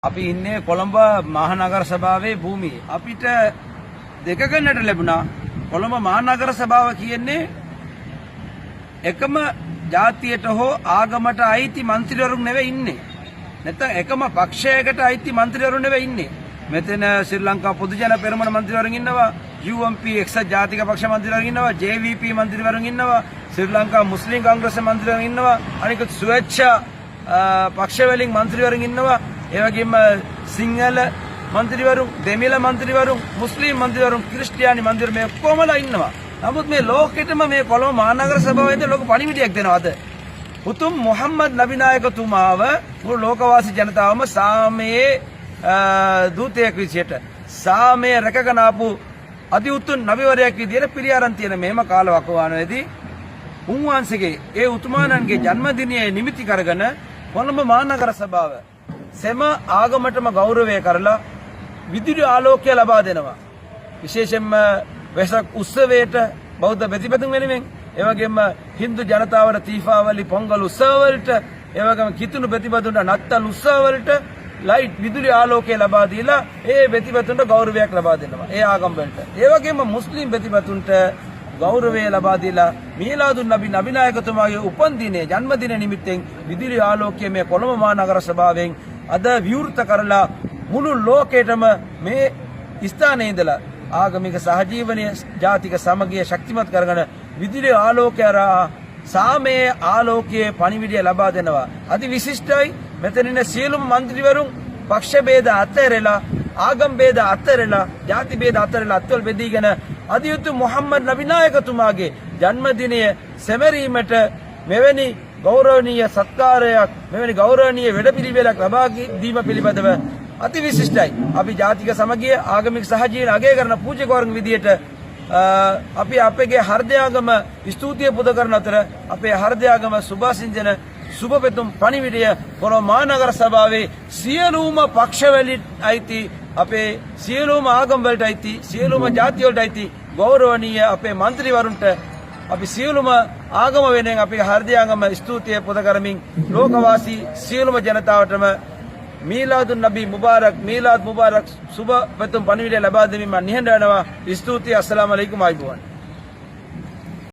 අපි ඉන්නේ කොළඹ මහනගර සභාවේ භූමියේ. අපිට දෙකකට ලැබුණා. කොළඹ මහනගර සභාව කියන්නේ එකම ජාතියට හෝ ආගමට අයිති മന്ത്രിවරුන් නෙවෙයි ඉන්නේ. නැත්නම් එකම පක්ෂයකට අයිති മന്ത്രിවරුන් නෙවෙයි ඉන්නේ. මෙතන ශ්‍රී ලංකා පොදු ජන පෙරමුණ മന്ത്രിවරුන් ඉන්නවා, UMP එක්සත් ජාතික පක්ෂ මන්ත්‍රීවරුන් ඉන්නවා, JVP මන්ත්‍රීවරුන් ඉන්නවා, ශ්‍රී ලංකා මුස්ලිම් කොංග්‍රස් මන්ත්‍රීවරුන් ඉන්නවා, අනික ස්වේච්ඡා පක්ෂ වලින් මන්ත්‍රීවරුන් ඉන්නවා, ඒ වගේම සිංහල මන්ත්‍රීවරුන්, දෙමළ මන්ත්‍රීවරුන්, මුස්ලිම් මන්ත්‍රීවරුන්, ක්‍රිස්තියානි මන්ත්‍රීවරුන් මේ කොමලා ඉන්නවා. නමුත් මේ ලෝකෙටම මේ කොළඹ මහනගර සභාවෙන්ද ලෝක පණිවිඩයක් දෙනවා අද. උතුම් මොහම්මද් නබි නායකතුමාව මුළු ලෝකවාසී ජනතාවම සාමයේ දූතයෙක් විදියට සාමය රැකගෙන ආපු අති උතුම් නබිවරයෙක් විදියට පිළිඅරන් තියෙන මේම කාලවකවානුවේදී උන්වහන්සේගේ ඒ උතුමාණන්ගේ ජන්මදිනය නිමිති කරගෙන කොළඹ මහනගර සභාව සෑම ආගමටම ගෞරවය කරලා විදුලි ආලෝකය ලබා දෙනවා. විශේෂයෙන්ම වෙසක් උත්සවයට බෞද්ධ ප්‍රතිපදින් වෙනුවෙන්, ඒ වගේම හින්දු ජනතාවට තීපාවලි පොංගල් උත්සවවලට, ඒ වගේම කිතුණු ප්‍රතිපදුන්ට නත්තල් උත්සවවලට ලයිට් විදුලි ආලෝකය ලබා දීලා ඒ ප්‍රතිපදුන්ට ගෞරවයක් ලබා දෙනවා. ඒ ආගම් වලට. ඒ වගේම මුස්ලිම් ප්‍රතිපදුන්ට ගෞරවය ලබා දීලා මීලාදුන් නබි නබිනායකතුමාගේ උපන්දිනයේ ජන්මදින නිමිත්තෙන් විදුලි ආලෝකය මේ කොළඹ මහනගර සභාවෙන් අද විවෘත කරලා මුළු ලෝකෙටම මේ ස්ථානයේ ඉඳලා ආගමික සහජීවනය, ජාතික සමගිය ශක්තිමත් කරගෙන විදුලි ආලෝකය සාමයේ ආලෝකයේ පණිවිඩය ලබා දෙනවා. අති විශිෂ්ටයි. මෙතන ඉන්න සියලුම മന്ത്രിවරුන් පක්ෂ ભેද අත්හැරලා, ආගම් ભેද අත්හැරලා, ජාති ભેද අත්හැරලා අත්වල බෙදීගෙන අදියුතු මොහම්මද් නබි නායකතුමාගේ ජන්මදිනය සැමරීමට මෙවැනි ගෞරවනීය සත්කාරයක්, මෙවැනි ගෞරවනීය වැඩපිළිවෙලක් ලබා දීම පිළිබඳව අති විශිෂ්ටයි. අපි ජාතික සමගිය, ආගමික සහජීවන අගය කරන පූජකවරුන් විදියට අපි අපගේ හෘදයාගම ස්තුතිය පුද කරන අතර අපේ හෘදයාගම සුභාසින්ජන සුභපෙතුම් පණිවිඩය කොළඹ මහනගර සභාවේ සියලුම පක්ෂවලින් අයිති, අපේ සියලුම ආගම් වලට අයිති, සියලුම ජාති වලට අයිති ගෞරවනීය අපේ മന്ത്രിවරුන්ට අපි සියලුම ආගම වෙනුවෙන් අපි හෘදයාගම ස්තුතිය පුද කරමින් ලෝකවාසී සියලුම ජනතාවටම මීලාදුන් නබි මුබාරක්, මීලාද් මුබාරක් සුභ පෙතුම් පණිවිඩය ලබා දෙමින් මම නිහඬ වෙනවා. ස්තුතියි. අස්සලාමු අලයිකුම්. ආයිබෝවන්.